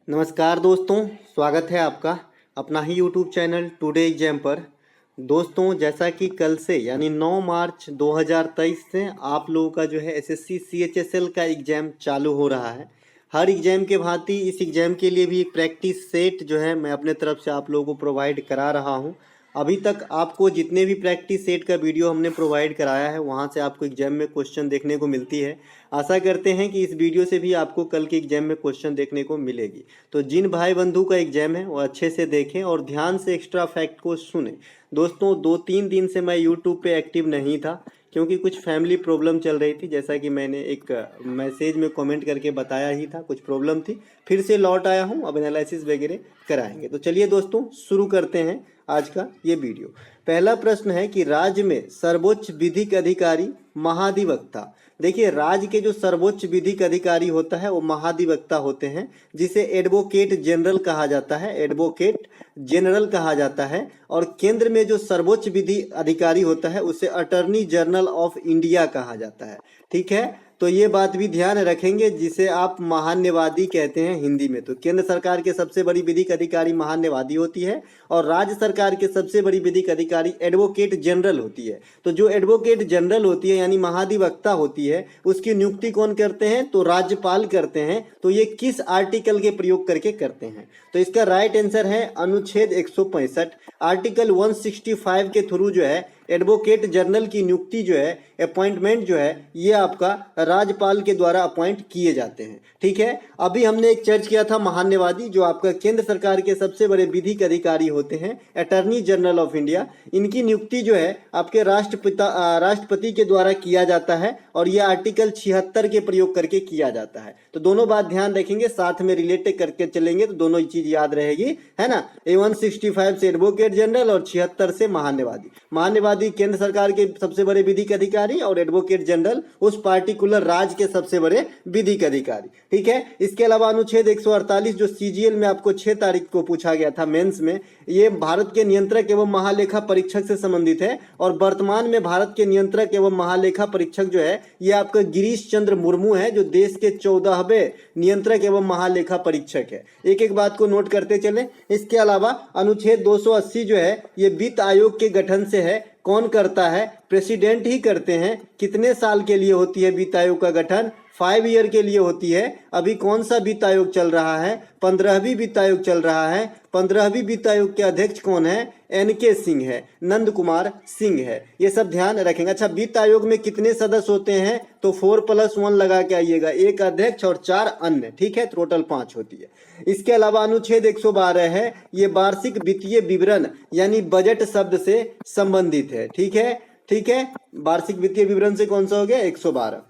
नमस्कार दोस्तों, स्वागत है आपका अपना ही यूट्यूब चैनल टुडे एग्जाम पर। दोस्तों, जैसा कि कल से यानी 9 मार्च 2023 से आप लोगों का जो है एसएससी सीएचएसएल का एग्ज़ाम चालू हो रहा है। हर एग्ज़ाम के भांति इस एग्ज़ाम के लिए भी एक प्रैक्टिस सेट जो है मैं अपने तरफ से आप लोगों को प्रोवाइड करा रहा हूं। अभी तक आपको जितने भी प्रैक्टिस सेट का वीडियो हमने प्रोवाइड कराया है वहां से आपको एग्जाम में क्वेश्चन देखने को मिलती है। आशा करते हैं कि इस वीडियो से भी आपको कल के एग्जाम में क्वेश्चन देखने को मिलेगी। तो जिन भाई बंधु का एग्जाम है वो अच्छे से देखें और ध्यान से एक्स्ट्रा फैक्ट को सुने। दोस्तों, 2-3 दिन से मैं यूट्यूब पे एक्टिव नहीं था क्योंकि कुछ फैमिली प्रॉब्लम चल रही थी, जैसा कि मैंने एक मैसेज में कमेंट करके बताया ही था। कुछ प्रॉब्लम थी, फिर से लौट आया हूं, अब एनालिसिस वगैरह कराएंगे। तो चलिए दोस्तों, शुरू करते हैं आज का ये वीडियो। पहला प्रश्न है कि राज्य में सर्वोच्च विधिक अधिकारी महाधिवक्ता। देखिए, राज्य के जो सर्वोच्च विधिक अधिकारी होता है वो महाधिवक्ता होते हैं, जिसे एडवोकेट जनरल कहा जाता है। एडवोकेट जनरल कहा जाता है। और केंद्र में जो सर्वोच्च विधि अधिकारी होता है उसे अटॉर्नी जनरल ऑफ इंडिया कहा जाता है। ठीक है, तो ये बात भी ध्यान रखेंगे, जिसे आप महान्यवादी कहते हैं हिंदी में। तो केंद्र सरकार के सबसे बड़ी विधिक अधिकारी महान्यवादी होती है और राज्य सरकार के सबसे बड़ी विधिक अधिकारी एडवोकेट जनरल होती है। तो जो एडवोकेट जनरल होती है यानी महाधिवक्ता होती है, उसकी नियुक्ति कौन करते हैं? तो राज्यपाल करते हैं। तो ये किस आर्टिकल के प्रयोग करके करते हैं? तो इसका राइट आंसर है अनुच्छेद 165। आर्टिकल 165 के थ्रू जो है एडवोकेट जनरल की नियुक्ति जो है, अपॉइंटमेंट जो है, ये आपका राज्यपाल के द्वारा अपॉइंट किए जाते हैं। ठीक है, अभी हमने एक चर्च किया था महान्यवादी, जो आपका केंद्र सरकार के सबसे बड़े विधिक अधिकारी होते हैं, अटॉर्नी जनरल ऑफ इंडिया। इनकी नियुक्ति जो है आपके राष्ट्रपति के द्वारा किया जाता है और यह आर्टिकल 76 के प्रयोग करके किया जाता है। तो दोनों बात ध्यान रखेंगे, साथ में रिलेटेड करके चलेंगे तो दोनों ही चीज याद रहेगी, है ना। 165 से एडवोकेट जनरल और 76 से महान्यवादी। महान्यवादी केंद्र सरकार के सबसे बड़े विधिक अधिकारी और एडवोकेट जनरल उस पार्टिकुलर राज्य के सबसे बड़े विधिक अधिकारी। ठीक है, इसके अलावा अनुच्छेद 148 जो सीजीएल में आपको 6 तारीख को पूछा गया था मेंस में, ये भारत के नियंत्रक एवं महालेखा परीक्षक से संबंधित है। और वर्तमान में भारत के नियंत्रक एवं महालेखा परीक्षक जो है ये आपका गिरीश चंद्र मुर्मू है, जो देश के 14वें नियंत्रक एवं महालेखा परीक्षक है। एक एक बात को नोट करते चले। इसके अलावा अनुच्छेद 280 जो है ये वित्त आयोग के गठन से है। कौन करता है? प्रेसिडेंट ही करते हैं। कितने साल के लिए होती है वित्त आयोग का गठन? 5 ईयर के लिए होती है। अभी कौन सा वित्त आयोग चल रहा है? 15वीं वित्त आयोग चल रहा है। 15वीं वित्त आयोग के अध्यक्ष कौन है? एनके सिंह है, नंद कुमार सिंह है। ये सब ध्यान रखेंगे। अच्छा, वित्त आयोग में कितने सदस्य होते हैं? तो 4+1 लगा के आइएगा, एक अध्यक्ष और 4 अन्य। ठीक है, टोटल 5 होती है। इसके अलावा अनुच्छेद 112 है, ये वार्षिक वित्तीय विवरण यानी बजट शब्द से संबंधित है। ठीक है, ठीक है, वार्षिक वित्तीय विवरण से कौन सा हो गया? 112।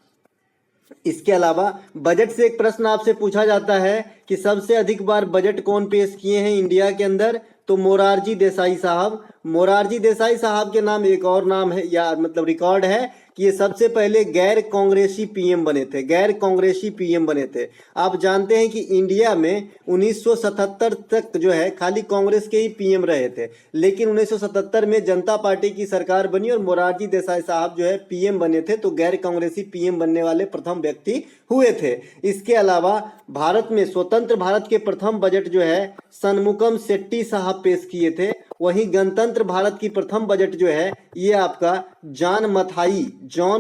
इसके अलावा बजट से एक प्रश्न आपसे पूछा जाता है कि सबसे अधिक बार बजट कौन पेश किए हैं इंडिया के अंदर? तो मोरारजी देसाई साहब। मोरारजी देसाई साहब के नाम एक और नाम है, या मतलब रिकॉर्ड है कि ये सबसे पहले गैर कांग्रेसी पीएम बने थे। गैर कांग्रेसी पीएम बने थे। आप जानते हैं कि इंडिया में 1977 तक जो है खाली कांग्रेस के ही पीएम रहे थे, लेकिन 1977 में जनता पार्टी की सरकार बनी और मोरारजी देसाई साहब जो है पीएम बने थे। तो गैर कांग्रेसी पीएम बनने वाले प्रथम व्यक्ति हुए थे। इसके अलावा भारत में स्वतंत्र भारत के प्रथम बजट जो है सनमुखम सेट्टी साहब पेश किए थे। वहीं गणतंत्र भारत की प्रथम बजट जो है ये आपका जॉन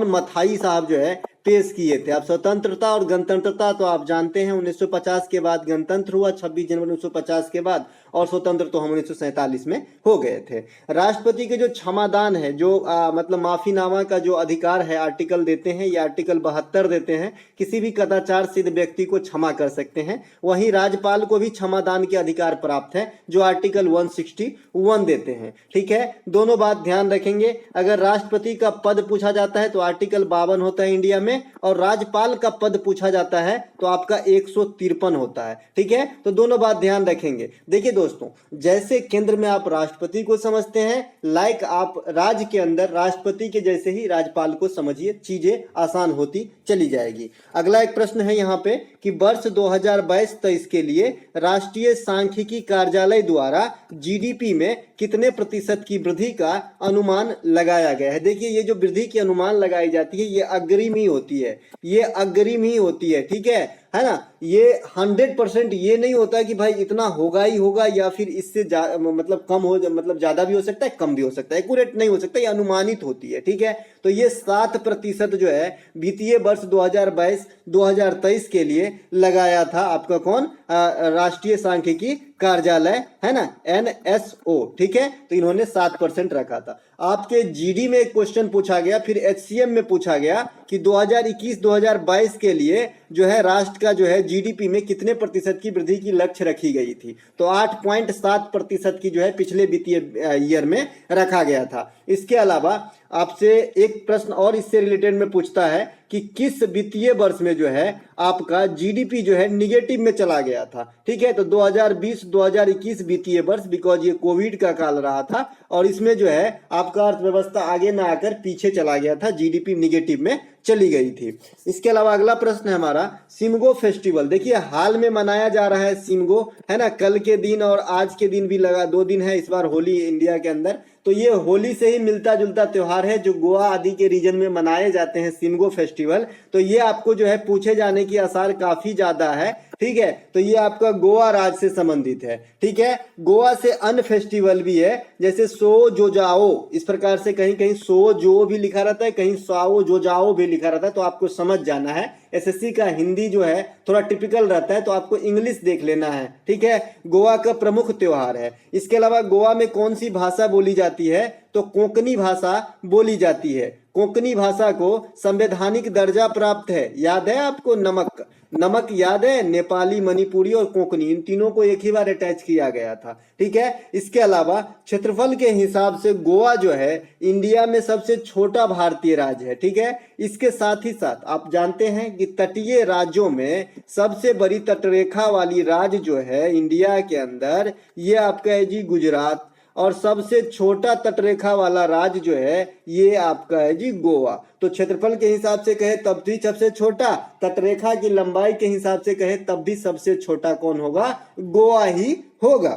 मथाई साहब जो है पेश किए थे। अब स्वतंत्रता और गणतंत्रता तो आप जानते हैं, 1950 के बाद गणतंत्र हुआ, 26 जनवरी 1950 के बाद, और स्वतंत्र तो हम 1947 में हो गए थे। राष्ट्रपति के जो क्षमादान है, जो मतलब माफीनामा का जो अधिकार है, आर्टिकल देते हैं, ये आर्टिकल 72 देते हैं, किसी भी कदाचार सिद्ध व्यक्ति को क्षमा कर सकते हैं। वहीं राज्यपाल को भी क्षमादान के अधिकार प्राप्त है, जो आर्टिकल 161 देते हैं। ठीक है, दोनों बात ध्यान रखेंगे। अगर राष्ट्रपति का पद पूछा जाता है तो आर्टिकल 52 होता है इंडिया में, और राज्यपाल का पद पूछा जाता है तो आपका 153 होता है। ठीक है, तो दोनों बात ध्यान रखेंगे। देखिए दोस्तों, जैसे केंद्र में आप राष्ट्रपति को समझते हैं, लाइक आप राज्य के अंदर राष्ट्रपति के जैसे ही राज्यपाल को समझिए, चीजें आसान होती चली जाएगी। अगला एक प्रश्न है यहाँ पे कि वर्ष 2022-23 के लिए राष्ट्रीय सांख्यिकी कार्यालय द्वारा जीडीपी में कितने प्रतिशत की वृद्धि का अनुमान लगाया गया है? देखिए, ये जो वृद्धि की अनुमान लगाई जाती है ये अग्रिम ही होती है, ये अग्रिम ही होती है। ठीक है, है ना। ये 100% ये नहीं होता है कि भाई इतना होगा ही होगा, या फिर इससे मतलब कम हो, मतलब ज्यादा भी हो सकता है, कम भी हो सकता है, एक्यूरेट नहीं हो सकता, ये अनुमानित होती है, ठीक है। तो ये 7% जो है वित्तीय वर्ष 2022-2023 के लिए लगाया था आपका कौन, राष्ट्रीय सांख्यिकी कार्यालय, है ना, NSO, ठीक है। तो इन्होंने 7% रखा था। आपके जीडी में एक क्वेश्चन पूछा गया, फिर HCM में पूछा गया कि 2021-2022 के लिए जो है राष्ट्र का जो है जीडीपी में कितने प्रतिशत की वृद्धि की लक्ष्य रखी गई थी। तो 8.7% की जो है पिछले वित्तीय ईयर में रखा गया था। इसके अलावा आपसे एक प्रश्न और इससे रिलेटेड में पूछता है कि किस वित्तीय वर्ष में जो है आपका जीडीपी जो है निगेटिव में चला गया था, ठीक है। तो 2020-2021 वित्तीय वर्ष, बिकॉज ये कोविड का काल रहा था और इसमें जो है आपका अर्थव्यवस्था आगे ना आकर पीछे चला गया था, जीडीपी निगेटिव में चली गई थी। इसके अलावा अगला प्रश्न है हमारा सिमगो फेस्टिवल। देखिए हाल में मनाया जा रहा है सिमगो, है ना, कल के दिन और आज के दिन भी लगा, 2 दिन है इस बार होली इंडिया के अंदर। तो ये होली से ही मिलता जुलता त्योहार है जो गोवा आदि के रीजन में मनाए जाते हैं, सिमगो फेस्टिवल। तो ये आपको जो है पूछे जाने की आसार काफी ज्यादा है, ठीक है। तो ये आपका गोवा राज्य से संबंधित है, ठीक है। गोवा से अन्य फेस्टिवल भी है, जैसे सो जो जाओ, इस प्रकार से कहीं कहीं सो जो भी लिखा रहता है, कहीं साओ जो जाओ भी लिखा रहता है, तो आपको समझ जाना है। एसएससी का हिंदी जो है थोड़ा टिपिकल रहता है, तो आपको इंग्लिश देख लेना है, ठीक है। गोवा का प्रमुख त्योहार है। इसके अलावा गोवा में कौन सी भाषा बोली जाती है, तो कोंकणी भाषा बोली जाती है। कोंकणी भाषा को संवैधानिक दर्जा प्राप्त है, याद है आपको, नमक नमक याद है, नेपाली, मणिपुरी और कोंकणी, इन तीनों को एक ही बार अटैच किया गया था, ठीक है। इसके अलावा क्षेत्रफल के हिसाब से गोवा जो है इंडिया में सबसे छोटा भारतीय राज्य है, ठीक है। इसके साथ ही साथ आप जानते हैं कि तटीय राज्यों में सबसे बड़ी तटरेखा वाली राज्य जो है इंडिया के अंदर, ये आपका है जी गुजरात, और सबसे छोटा तटरेखा वाला राज्य जो है ये आपका है जी गोवा। तो क्षेत्रफल के हिसाब से कहे तब भी सबसे छोटा, तटरेखा की लंबाई के हिसाब से कहे तब भी सबसे छोटा कौन होगा, गोवा ही होगा।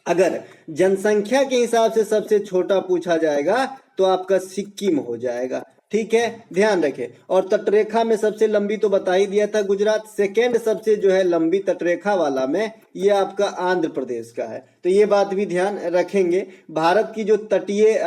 अगर जनसंख्या के हिसाब से सबसे छोटा पूछा जाएगा तो आपका सिक्किम हो जाएगा, ठीक है, ध्यान रखें। और तटरेखा में सबसे लंबी तो बता ही दिया था गुजरात, सेकेंड सबसे जो है लंबी तटरेखा वाला में ये आपका आंध्र प्रदेश का है। तो ये बात भी ध्यान रखेंगे। भारत की जो तटीय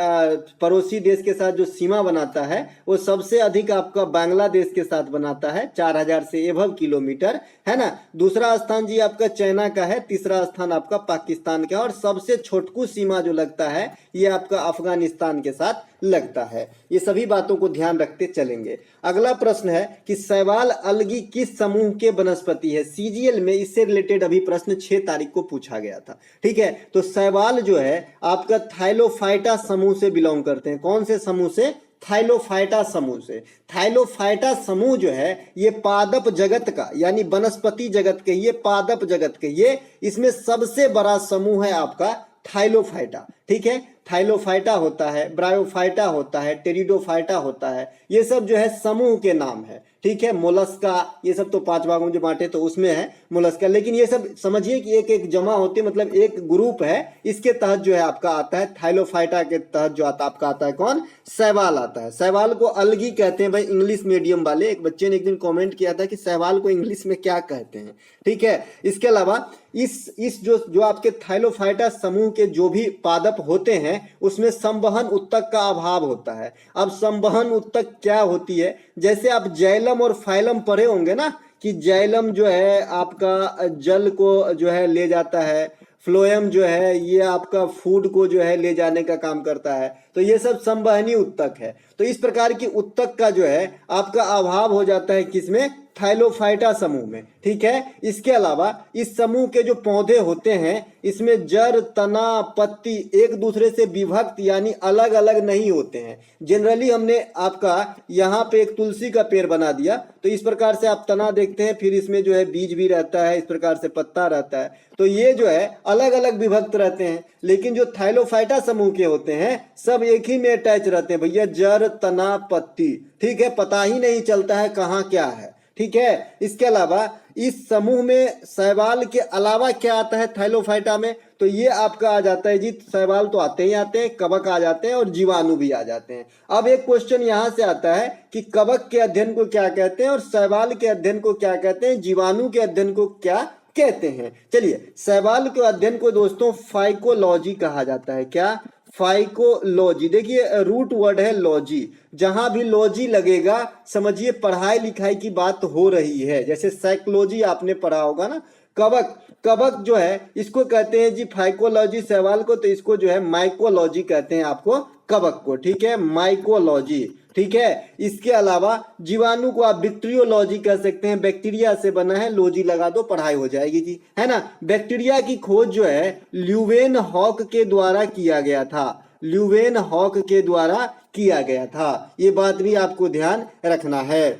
पड़ोसी देश के साथ जो सीमा बनाता है वो सबसे अधिक आपका बांग्लादेश के साथ बनाता है, 4000 से एभव किलोमीटर, है ना। दूसरा स्थान जी आपका चाइना का है, तीसरा स्थान आपका पाकिस्तान का है, और सबसे छोटकू सीमा जो लगता है ये आपका अफगानिस्तान के साथ लगता है। ये सभी बातों को ध्यान रखते चलेंगे। अगला प्रश्न है कि शैवाल अलगी किस समूह के वनस्पति है। सीजीएल में इससे रिलेटेड अभी प्रश्न 6 तारीख को पूछा गया था, ठीक है। तो शैवाल जो है आपका थाइलोफाइटा समूह से बिलोंग करते हैं। कौन से समूह से, थाइलोफाइटा समूह से। थाइलोफाइटा समूह जो है ये पादप जगत का, यानी वनस्पति जगत के, ये पादप जगत के, ये इसमें सबसे बड़ा समूह है आपका थाइलोफाइटा, ठीक है। थाइलोफाइटा होता है, ब्रायोफाइटा होता है, टेरिडोफाइटा होता है, ये सब जो है समूह के नाम है, ठीक है। मोलस्का, ये सब तो 5 भागों में जो बांटे तो उसमें है मोलस्का, लेकिन ये सब समझिए कि एक एक जमा होती है, मतलब एक ग्रुप है, इसके तहत जो है आपका आता है थाइलोफाइटा के तहत जो आता आपका आता है कौन, शैवाल आता है। शैवाल को अलगी कहते हैं भाई, इंग्लिश मीडियम वाले। एक बच्चे ने एक दिन कमेंट किया था कि शैवाल को इंग्लिश में क्या कहते हैं, ठीक है। इसके अलावा इस जो आपके थाइलोफाइटा समूह के जो भी पादप होते हैं उसमें संवहन उत्तक का अभाव होता है। अब संवहन उत्तक क्या होती है, जैसे आप जैलम और फाइलम पढ़े होंगे ना, कि जैलम जो है आपका जल को जो है ले जाता है, फ्लोएम जो है ये आपका फूड को जो है ले जाने का काम करता है, तो ये सब संवहनी उत्तक है। तो इस प्रकार की उत्तक का जो है आपका अभाव हो जाता है किसमें, थाइलोफाइटा समूह में, ठीक है। इसके अलावा इस समूह के जो पौधे होते हैं इसमें जड़, तना, पत्ती एक दूसरे से विभक्त यानी अलग अलग नहीं होते हैं। जनरली हमने आपका यहाँ पे एक तुलसी का पेड़ बना दिया, तो इस प्रकार से आप तना देखते हैं, फिर इसमें जो है बीज भी रहता है, इस प्रकार से पत्ता रहता है, तो ये जो है अलग अलग विभक्त रहते हैं। लेकिन जो थाइलोफाइटा समूह के होते हैं सब एक ही में अटैच रहते हैं भैया, जड़, तना, पत्ती, ठीक है, पता ही नहीं चलता है कहाँ क्या है, ठीक है। इसके अलावा इस समूह में शैवाल के अलावा क्या आता है थाइलोफाइटा में, तो ये आपका आ जाता है जी, शैवाल तो आते ही आते हैं, कवक आ जाते हैं और जीवाणु भी आ जाते हैं। अब एक क्वेश्चन यहाँ से आता है कि कवक के अध्ययन को क्या कहते हैं और शैवाल के अध्ययन को क्या कहते हैं, जीवाणु के अध्ययन को क्या कहते हैं। चलिए, शैवाल के अध्ययन को दोस्तों फाइकोलॉजी कहा जाता है। क्या? फाइकोलॉजी। देखिए रूट वर्ड है लॉजी, जहां भी लॉजी लगेगा समझिए पढ़ाई लिखाई की बात हो रही है। जैसे साइकोलॉजी आपने पढ़ा होगा ना। कवक, कवक जो है इसको कहते हैं जी फाइकोलॉजी शैवाल को, तो इसको जो है माइकोलॉजी कहते हैं आपको कवक को, ठीक है, माइकोलॉजी, ठीक है। इसके अलावा जीवाणु को आप बैक्टीरियोलॉजी कह सकते हैं, बैक्टीरिया से बना है, लॉजी लगा दो पढ़ाई हो जाएगी जी, है ना। बैक्टीरिया की खोज जो है ल्यूवेन हॉक के द्वारा किया गया था, ल्यूवेन हॉक के द्वारा किया गया था, ये बात भी आपको ध्यान रखना है।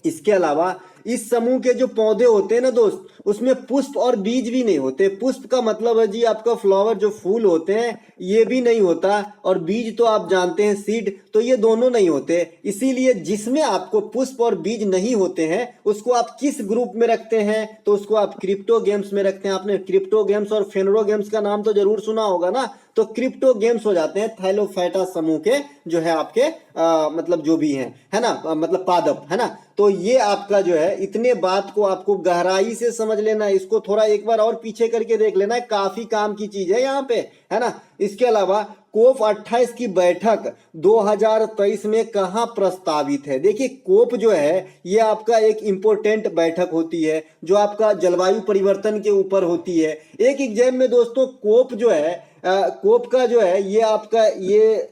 इसके अलावा इस समूह के जो पौधे होते हैं ना दोस्त, उसमें पुष्प और बीज भी नहीं होते। पुष्प का मतलब है जी आपका फ्लावर, जो फूल होते हैं ये भी नहीं होता, और बीज तो आप जानते हैं सीड, तो ये दोनों नहीं होते। इसीलिए जिसमें आपको पुष्प और बीज नहीं होते हैं उसको आप किस ग्रुप में रखते हैं, तो उसको आप क्रिप्टोगेम्स में रखते हैं। आपने क्रिप्टोगेम्स और फेनरोगेम्स का नाम तो जरूर सुना होगा ना, तो क्रिप्टोगेम्स हो जाते हैं थैलोफाइटा समूह के जो है आपके मतलब जो भी हैं, है ना, मतलब पादप, है ना। तो ये आपका जो है इतने बात को आपको गहराई से समझ लेना है, इसको थोड़ा एक बार और पीछे करके देख लेना है, काफी काम की चीज है यहाँ पे, है ना। इसके अलावा कोप 28 की बैठक 2023 में कहां प्रस्तावित है। देखिए कोप जो है ये आपका एक इंपोर्टेंट बैठक होती है जो आपका जलवायु परिवर्तन के ऊपर होती है। एक एग्जाम में दोस्तों कोप जो है कोप का जो है ये आपका ये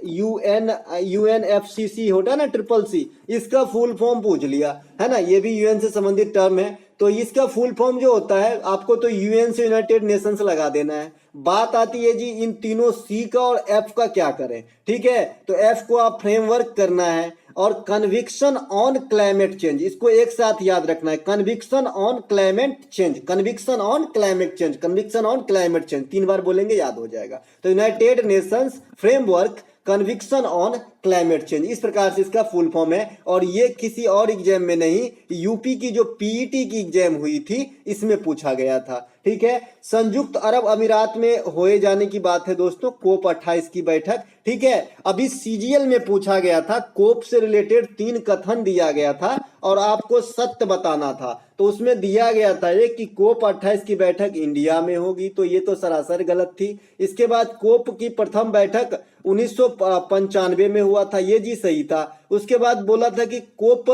UNFCC होता है ना, ट्रिपल सी, इसका फुल फॉर्म पूछ लिया, है ना, ये भी यूएन से संबंधित टर्म है। तो इसका फुल फॉर्म जो होता है आपको तो यूएन से यूनाइटेड नेशंस लगा देना है। बात आती है जी इन तीनों सी का और एफ का क्या करें, ठीक है। तो एफ को आप फ्रेमवर्क करना है, और कन्विक्शन ऑन क्लाइमेट चेंज, इसको एक साथ याद रखना है, conviction on climate change, conviction on climate change, conviction on climate change, 3 बार बोलेंगे याद हो जाएगा। तो United Nations framework conviction on climate change, इस प्रकार से इसका फुल फॉर्म है। और ये किसी और एग्जाम में नहीं, यूपी की जो पीईटी की एग्जाम हुई थी इसमें पूछा गया था, ठीक है। संयुक्त अरब अमीरात में होए जाने की बात है दोस्तों कोप 28 की बैठक, ठीक है। अभी सीजीएल में पूछा गया था, कोप से रिलेटेड 3 कथन दिया गया था और आपको सत्य बताना था। तो उसमें दिया गया था एक कि कोप 28 की बैठक इंडिया में होगी, तो ये तो सरासर गलत थी। इसके बाद कोप की प्रथम बैठक 1995 में हुआ था, ये जी सही था। उसके बाद बोला था कि कोप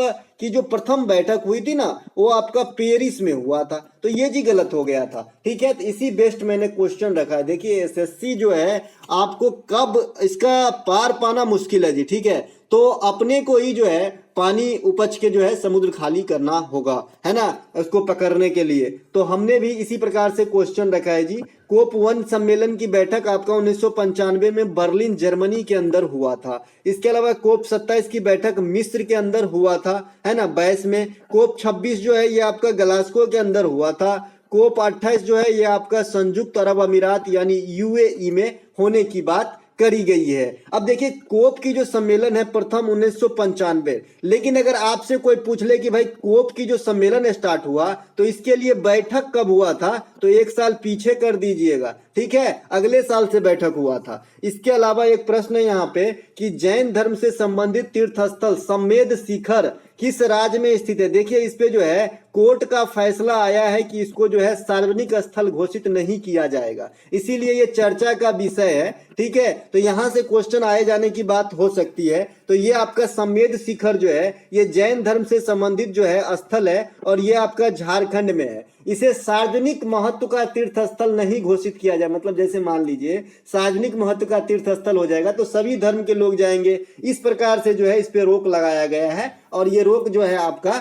की जो प्रथम बैठक हुई थी ना वो आपका पेरिस में हुआ था, तो ये जी गलत हो गया था, ठीक है। तो इसी बेस्ट मैंने क्वेश्चन रखा है। देखिए एसएससी जो है आपको कब इसका पार पाना मुश्किल है जी, ठीक है। तो अपने को ही जो है पानी उपज के जो है समुद्र खाली करना होगा, है ना, उसको पकड़ने के लिए। तो हमने भी इसी प्रकार से क्वेश्चन रखा है जी। कोप 1 सम्मेलन की बैठक आपका 1995 में बर्लिन जर्मनी के अंदर हुआ था। इसके अलावा कोप 27 की बैठक मिस्र के अंदर हुआ था, है ना, 22 में। कोप 26 जो है ये आपका ग्लासगो के अंदर हुआ था। कोप 28 जो है ये आपका संयुक्त अरब अमीरात यानी यूएई में होने की बात करी गई है। अब देखिए कोप की जो सम्मेलन है प्रथम 1995, लेकिन अगर आपसे कोई पूछ ले कि भाई कोप की जो सम्मेलन स्टार्ट हुआ तो इसके लिए बैठक कब हुआ था, तो 1 साल पीछे कर दीजिएगा, ठीक है, अगले साल से बैठक हुआ था। इसके अलावा एक प्रश्न है यहाँ पे कि जैन धर्म से संबंधित तीर्थ स्थल समेद शिखर किस राज्य में स्थित है। देखिए इस पे जो है कोर्ट का फैसला आया है कि इसको जो है सार्वजनिक स्थल घोषित नहीं किया जाएगा, इसीलिए ये चर्चा का विषय है, ठीक है। तो यहाँ से क्वेश्चन आए जाने की बात हो सकती है। तो ये आपका समेद शिखर जो है ये जैन धर्म से संबंधित जो है स्थल है, और ये आपका झारखंड में है। इसे सार्वजनिक महत्व का तीर्थ स्थल नहीं घोषित किया जाए, मतलब जैसे मान लीजिए सार्वजनिक महत्व का तीर्थ स्थल हो जाएगा तो सभी धर्म के लोग जाएंगे, इस प्रकार से जो है इस पे रोक लगाया गया है। और ये रोक जो है आपका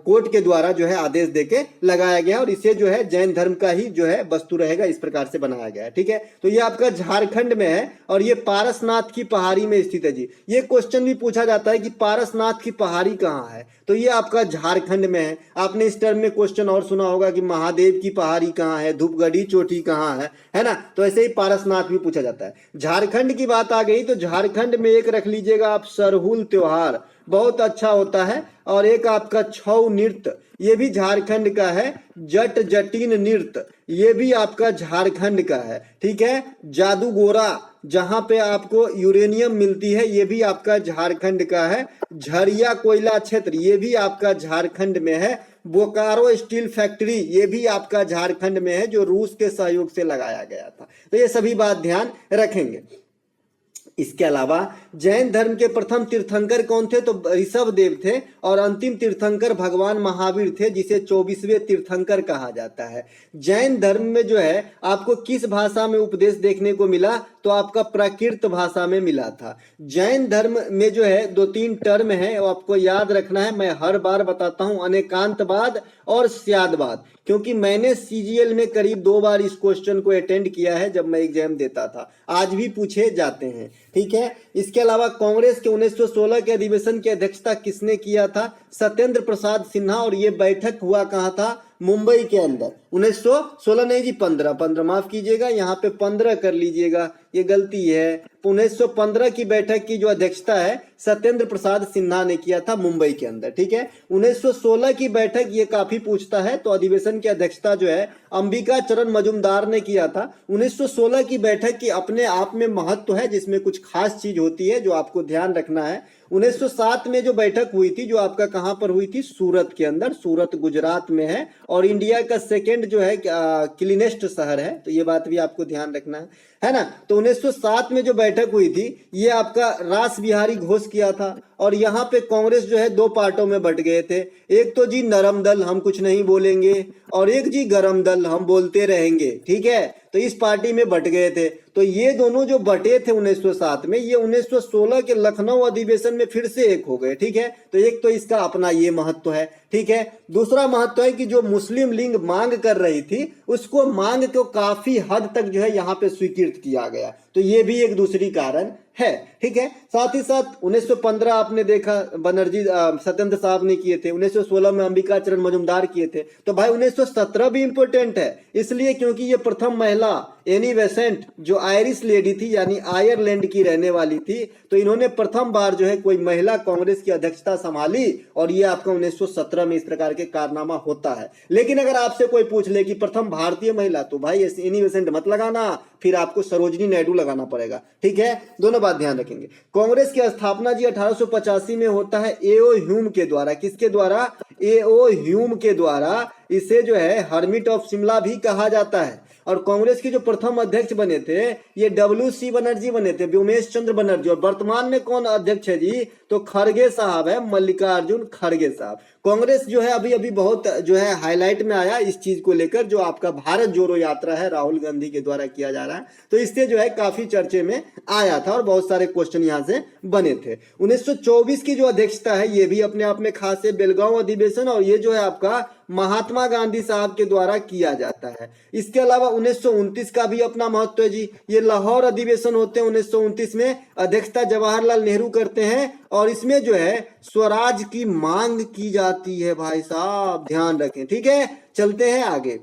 कोर्ट के द्वारा जो है आदेश देके लगाया गया, और इसे जो है जैन धर्म का ही जो है वस्तु रहेगा, इस प्रकार से बनाया गया है, ठीक है। तो ये आपका झारखंड में है और ये पारसनाथ की पहाड़ी में स्थित है जी। ये क्वेश्चन भी पूछा जाता है कि पारसनाथ की पहाड़ी कहाँ है, तो ये आपका झारखंड में है। आपने इस टर्म में क्वेश्चन और सुना होगा कि महादेव की पहाड़ी कहाँ है, धूपगढ़ी चोटी कहाँ है ना। तो ऐसे ही पारसनाथ भी पूछा जाता है। झारखंड की बात आ गई तो झारखंड में एक रख लीजिएगा आप सरहुल त्योहार, बहुत अच्छा होता है। और एक आपका छऊ नृत्य, ये भी झारखंड का है। जट जटिन नृत्य, ये भी आपका झारखंड का है। ठीक है। जादूगोरा, जहां पे आपको यूरेनियम मिलती है, ये भी आपका झारखंड का है। झरिया कोयला क्षेत्र, ये भी आपका झारखंड में है। बोकारो स्टील फैक्ट्री, ये भी आपका झारखंड में है, जो रूस के सहयोग से लगाया गया था। तो ये सभी बात ध्यान रखेंगे। इसके अलावा जैन धर्म के प्रथम तीर्थंकर कौन थे? तो ऋषभ देव थे। और अंतिम तीर्थंकर भगवान महावीर थे, जिसे 24वें तीर्थंकर कहा जाता है। जैन धर्म में जो है आपको किस भाषा में उपदेश देखने को मिला? तो आपका प्राकृत भाषा में मिला था। जैन धर्म में जो है 2-3 टर्म है, वो आपको याद रखना है। मैं हर बार बताता हूं, अनेकांतवाद और स्यादवाद, क्योंकि मैंने सीजीएल में करीब 2 बार इस क्वेश्चन को अटेंड किया है जब मैं एग्जाम देता था। आज भी पूछे जाते हैं। ठीक है। इसके अलावा कांग्रेस के 1916 के अधिवेशन की अध्यक्षता किसने किया था? सत्येंद्र प्रसाद सिन्हा। और ये बैठक हुआ कहाँ था? मुंबई के अंदर। 1916 नहीं जी, 15 माफ कीजिएगा, यहाँ पे 15 कर लीजिएगा, ये गलती है। 1915 की बैठक की जो अध्यक्षता है सत्येंद्र प्रसाद सिन्हा ने किया था मुंबई के अंदर। ठीक है। 1916 की बैठक ये काफी पूछता है, तो अधिवेशन की अध्यक्षता जो है अंबिका चरण मजुमदार ने किया था। 1916 की बैठक की अपने आप में महत्व है, जिसमें कुछ खास चीज होती है जो आपको ध्यान रखना है। 1907 में जो बैठक हुई थी, जो आपका कहां पर हुई थी? सूरत के अंदर। सूरत गुजरात में है और इंडिया का सेकंड जो है क्लीनेस्ट शहर है, तो ये बात भी आपको ध्यान रखना है ना। तो 1907 में जो बैठक हुई थी, ये आपका रास बिहारी घोष किया था। और यहाँ पे कांग्रेस जो है 2 पार्टों में बट गए थे। एक तो जी नरम दल, हम कुछ नहीं बोलेंगे, और एक जी गरम दल, हम बोलते रहेंगे। ठीक है। तो इस पार्टी में बट गए थे। तो ये दोनों जो बटे थे 1907 में, ये 1916 के लखनऊ अधिवेशन में फिर से एक हो गए। ठीक है। तो एक तो इसका अपना ये महत्व है। ठीक है। दूसरा महत्व है कि जो मुस्लिम लीग मांग कर रही थी, उसको मांग को काफी हद तक जो है यहाँ पे स्वीकृत किया गया। तो ये भी एक दूसरी कारण है। ठीक है। साथ ही साथ 1915 आपने देखा बनर्जी सत्येंद्र साहब ने किए थे। 1916 में अंबिका चरण मजुमदार किए थे। तो भाई 1917 भी इंपॉर्टेंट है, इसलिए क्योंकि ये प्रथम महिला एनी बेसेंट, जो आयरिश लेडी थी, यानी आयरलैंड की रहने वाली थी, तो इन्होंने प्रथम बार जो है कोई महिला कांग्रेस की अध्यक्षता संभाली। और ये आपका 1917 में इस प्रकार के कारनामा होता है। लेकिन अगर आपसे कोई पूछ ले कि प्रथम भारतीय महिला, तो भाई एनी बेसेंट मत लगाना, फिर आपको सरोजिनी नायडू लगाना पड़ेगा। ठीक है। दोनों बात ध्यान रखेंगे। कांग्रेस की स्थापना जी 1885 में होता है एओ ह्यूम के द्वारा। किसके द्वारा? एओ ह्यूम के द्वारा। इसे जो है हर्मिट ऑफ शिमला भी कहा जाता है। और कांग्रेस के जो प्रथम अध्यक्ष बने थे, ये WC बनर्जी बने थे, व्योमेश चंद्र बनर्जी। और वर्तमान में कौन अध्यक्ष है जी? तो खड़गे साहब है, मल्लिकार्जुन खड़गे साहब। कांग्रेस जो है अभी अभी बहुत जो है हाईलाइट में आया इस चीज को लेकर, जो आपका भारत जोड़ो यात्रा है राहुल गांधी के द्वारा किया जा रहा है, तो इससे जो है काफी चर्चे में आया था और बहुत सारे क्वेश्चन यहाँ से बने थे। 1924 की जो अध्यक्षता है, ये भी अपने आप में खास है, बेलगांव अधिवेशन। और ये जो है आपका महात्मा गांधी साहब के द्वारा किया जाता है। इसके अलावा 1929 का भी अपना महत्व है जी। ये लाहौर अधिवेशन होते हैं 1929 में, अध्यक्षता जवाहरलाल नेहरू करते हैं। और इसमें जो है स्वराज की मांग की जाती है। भाई साहब ध्यान रखें। ठीक है। चलते हैं आगे।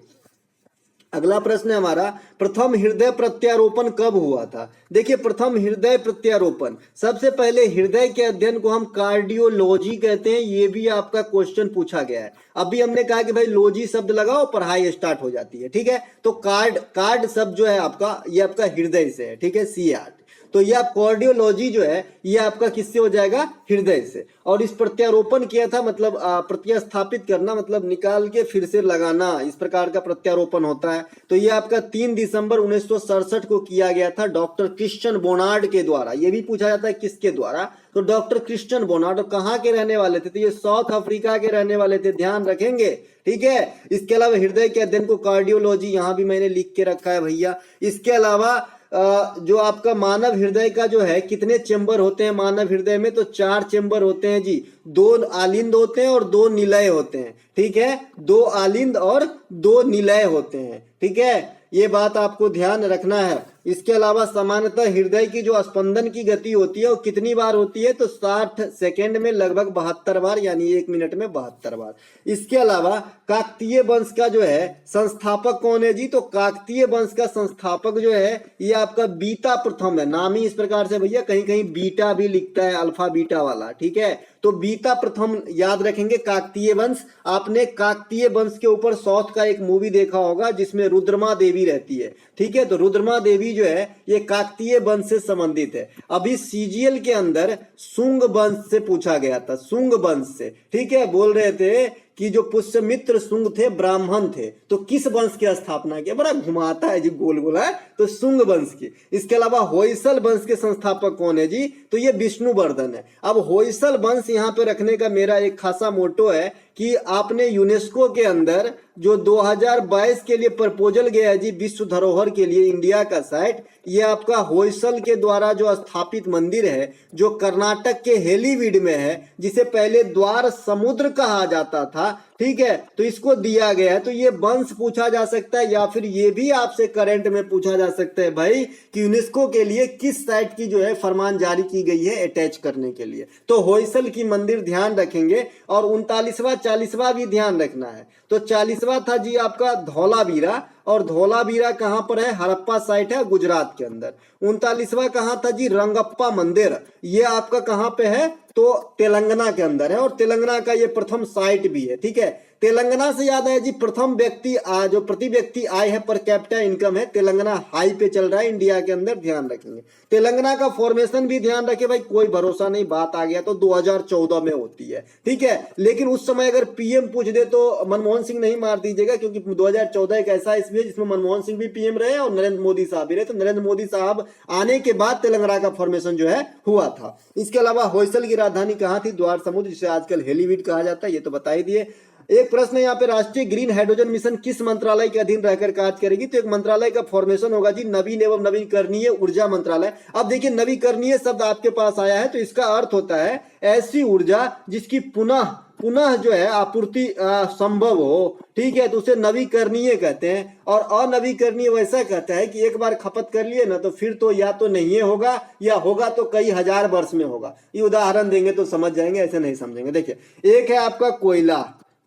अगला प्रश्न है हमारा, प्रथम हृदय प्रत्यारोपण कब हुआ था? देखिए, प्रथम हृदय प्रत्यारोपण, सबसे पहले हृदय के अध्ययन को हम कार्डियोलॉजी कहते हैं। ये भी आपका क्वेश्चन पूछा गया है। अभी हमने कहा कि भाई लॉजी शब्द लगाओ, पढ़ाई स्टार्ट हो जाती है। ठीक है। तो कार्ड शब्द जो है आपका, ये आपका हृदय से है। ठीक है, CR। तो ये आप कार्डियोलॉजी जो है ये आपका किससे हो जाएगा? हृदय से। और इस प्रत्यारोपण किया था, मतलब प्रतिस्थापित करना, मतलब निकाल के फिर से लगाना, इस प्रकार का प्रत्यारोपण होता है। तो ये आपका 3 दिसंबर 1967 को किया गया था डॉक्टर क्रिश्चियन बोनार्ड के द्वारा। ये भी पूछा जाता है किसके द्वारा? तो डॉक्टर क्रिश्चियन बोनार्ड। कहाँ के रहने वाले थे? तो ये साउथ अफ्रीका के रहने वाले थे, ध्यान रखेंगे। ठीक है। इसके अलावा हृदय के अध्ययन को कार्डियोलॉजी, यहाँ भी मैंने लिख के रखा है भैया। इसके अलावा जो आपका मानव हृदय का जो है, कितने चेंबर होते हैं मानव हृदय में? तो 4 चेंबर होते हैं जी। 2 आलिंद होते हैं और 2 निलय होते हैं। ठीक है। 2 आलिंद और 2 निलय होते हैं। ठीक है। ये बात आपको ध्यान रखना है। इसके अलावा सामान्यतः हृदय की जो स्पंदन की गति होती है वो कितनी बार होती है? तो 60 सेकेंड में लगभग 72 बार, यानी 1 मिनट में 72 बार। इसके अलावा काकतीय वंश का जो है संस्थापक कौन है जी? तो काकतीय वंश का संस्थापक जो है ये आपका बीता प्रथम है। नाम ही इस प्रकार से भैया, कहीं कहीं बीटा भी लिखता है, अल्फा बीटा वाला। ठीक है। तो बीता प्रथम याद रखेंगे काकतीय वंश। आपने काकतीय वंश के ऊपर साउथ का एक मूवी देखा होगा जिसमें रुद्रमा देवी रहती है, ठीक है। तो रुद्रमा देवी जो है ये काकतीय वंश से संबंधित है। अभी सीजीएल के अंदर शुंग वंश से पूछा गया था, शुंग वंश से, ठीक है। बोल रहे थे कि जो पुष्यमित्र शुंग थे ब्राह्मण थे, तो किस वंश की स्थापना किया, बड़ा घुमाता है जी गोल गोल है, तो शुंग वंश की। इसके अलावा होयसल वंश के संस्थापक कौन है जी, तो ये विष्णुवर्धन है। अब होयसल वंश यहाँ पे रखने का मेरा एक खासा मोटो है कि आपने यूनेस्को के अंदर जो 2022 के लिए प्रपोजल गया है जी विश्व धरोहर के लिए इंडिया का साइट, ये आपका होयसल के द्वारा जो स्थापित मंदिर है जो कर्नाटक के हेलीवीड में है, जिसे पहले द्वार समुद्र कहा जाता था, ठीक है। तो इसको दिया गया है। तो ये वंश पूछा जा सकता है या फिर ये भी आपसे करंट में पूछा जा सकता है भाई कि यूनेस्को के लिए किस साइट की जो है फरमान जारी की गई है अटैच करने के लिए। तो होयसल की मंदिर ध्यान रखेंगे और 39वां 40वां भी ध्यान रखना है। तो 40वां था जी आपका धौलावीरा, और धौलावीरा कहां पर है, हड़प्पा साइट है गुजरात के अंदर। 39वां कहां था जी, रंगप्पा मंदिर, ये आपका कहां पे है, तो तेलंगाना के अंदर है, और तेलंगाना का ये प्रथम साइट भी है, ठीक है। तेलंगाना से याद आया जी प्रथम व्यक्ति जो प्रति व्यक्ति आय है पर कैपिटा इनकम है, तेलंगाना हाई पे चल रहा है इंडिया के अंदर, ध्यान रखेंगे। तेलंगाना का फॉर्मेशन भी ध्यान रखे भाई, कोई भरोसा नहीं, बात आ गया तो 2014 में होती है, ठीक है। लेकिन उस समय अगर पीएम पूछ दे तो मनमोहन सिंह नहीं मार दीजिएगा, क्योंकि 2014 एक ऐसा इसमें जिसमें मनमोहन सिंह भी पीएम रहे और नरेंद्र मोदी साहब भी रहे। तो नरेंद्र मोदी साहब आने के बाद तेलंगाना का फॉर्मेशन जो है हुआ था। इसके अलावा होयसल की राजधानी कहां थी, द्वार समुद्र, जिसे आजकल हेलीवीड कहा जाता है, ये तो बता ही दिए। एक प्रश्न यहाँ पे, राष्ट्रीय ग्रीन हाइड्रोजन मिशन किस मंत्रालय के अधीन रहकर कार्य करेगी, तो एक मंत्रालय का फॉर्मेशन होगा जी नवीन एवं नवीकरणीय ऊर्जा मंत्रालय। अब देखिए नवीकरणीय शब्द आपके पास आया है, तो इसका अर्थ होता है ऐसी ऊर्जा जिसकी पुनः जो है आपूर्ति संभव हो, ठीक है, तो उसे नवीकरणीय कहते हैं। और अनवीकरणीय वैसा कहता है कि एक बार खपत कर लिए ना तो फिर तो या तो नहीं होगा या होगा तो कई हजार वर्ष में होगा। ये उदाहरण देंगे तो समझ जाएंगे, ऐसे नहीं समझेंगे। देखिए एक है आपका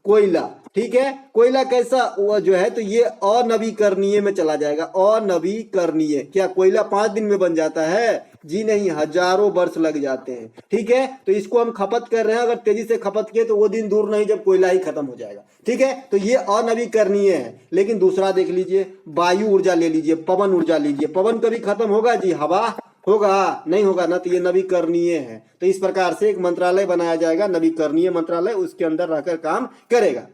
कोयला, ठीक है। कोयला कैसा वो जो है, तो ये अनवीकरणीय में चला जाएगा। अनवीकरणीय, क्या कोयला 5 दिन में बन जाता है जी, नहीं, हजारों वर्ष लग जाते हैं, ठीक है। तो इसको हम खपत कर रहे हैं, अगर तेजी से खपत किए तो वो दिन दूर नहीं जब कोयला ही खत्म हो जाएगा, ठीक है। तो ये अनवीकरणीय है। लेकिन दूसरा देख लीजिए, वायु ऊर्जा ले लीजिए, पवन ऊर्जा लीजिए, पवन कभी खत्म होगा जी, हवा होगा, नहीं होगा ना, तो ये नवीकरणीय है। तो इस प्रकार से एक मंत्रालय बनाया जाएगा, नवीकरणीय मंत्रालय, उसके अंदर रहकर काम करेगा।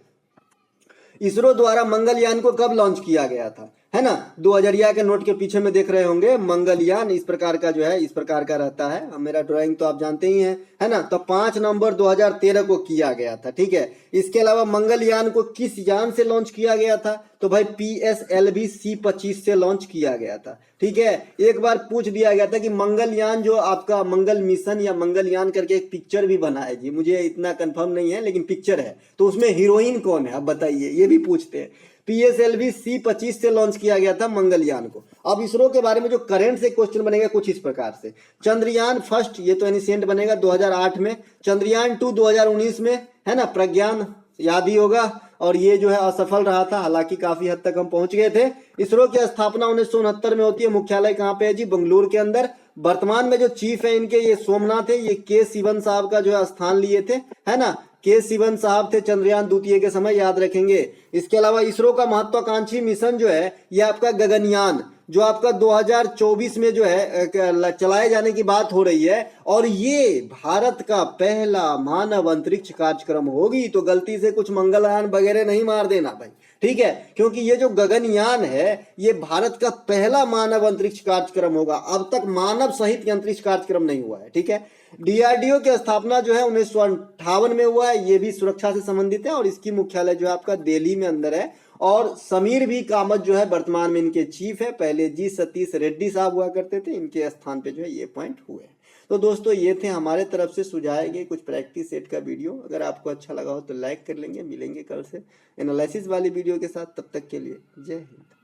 इसरो द्वारा मंगलयान को कब लॉन्च किया गया था, है ना, 2000 के नोट के पीछे में देख रहे होंगे, मंगलयान इस प्रकार का जो है, इस प्रकार का रहता है। अब मेरा ड्राइंग तो आप जानते ही हैं, है ना। तो 5 नवंबर 2013 को किया गया था, ठीक है। इसके अलावा मंगलयान को किस यान से लॉन्च किया गया था, तो भाई PSLV C-25 से लॉन्च किया गया था, ठीक है। एक बार पूछ दिया गया था कि मंगलयान जो आपका मंगल मिशन या मंगलयान करके एक पिक्चर भी बना है जी, मुझे इतना कंफर्म नहीं है लेकिन पिक्चर है, तो उसमें हीरोइन कौन है, अब बताइए, ये भी पूछते हैं। PSLV C-25 से लॉन्च किया गया था मंगलयान को। अब इसरो के बारे में जो करंट से क्वेश्चन बनेगा कुछ इस प्रकार से, चंद्रयान फर्स्ट, ये तो एनिशिएंट बनेगा 2008 में, चंद्रयान 2 2019 में, है ना, प्रज्ञान याद ही होगा, और ये जो है असफल रहा था, हालांकि काफी हद तक हम पहुंच गए थे। इसरो की स्थापना 1969 में होती है। मुख्यालय कहाँ पे है जी, बेंगलुरु के अंदर। वर्तमान में जो चीफ है इनके, ये सोमनाथ है, ये के सिवन साहब का जो है स्थान लिए थे, है ना, के सिवन साहब थे चंद्रयान द्वितीय के समय, याद रखेंगे। इसके अलावा इसरो का महत्वाकांक्षी मिशन जो है ये आपका गगनयान, जो आपका 2024 में जो है चलाए जाने की बात हो रही है, और ये भारत का पहला मानव अंतरिक्ष कार्यक्रम होगी। तो गलती से कुछ मंगलयान वगैरह नहीं मार देना भाई, ठीक है, क्योंकि ये जो गगनयान है ये भारत का पहला मानव अंतरिक्ष कार्यक्रम होगा। अब तक मानव सहित अंतरिक्ष कार्यक्रम नहीं हुआ है, ठीक है। DRDO की स्थापना जो है 1958 में हुआ है, ये भी सुरक्षा से संबंधित है, और इसकी मुख्यालय जो है आपका दिल्ली में अंदर है। और समीर भी कामत जो है वर्तमान में इनके चीफ है, पहले जी सतीश रेड्डी साहब हुआ करते थे, इनके स्थान पे जो है ये पॉइंट हुए। तो दोस्तों ये थे हमारे तरफ से सुझाए गए कुछ प्रैक्टिस सेट का वीडियो। अगर आपको अच्छा लगा हो तो लाइक कर लेंगे। मिलेंगे कल से एनालिसिस वाली वीडियो के साथ, तब तक के लिए जय हिंद।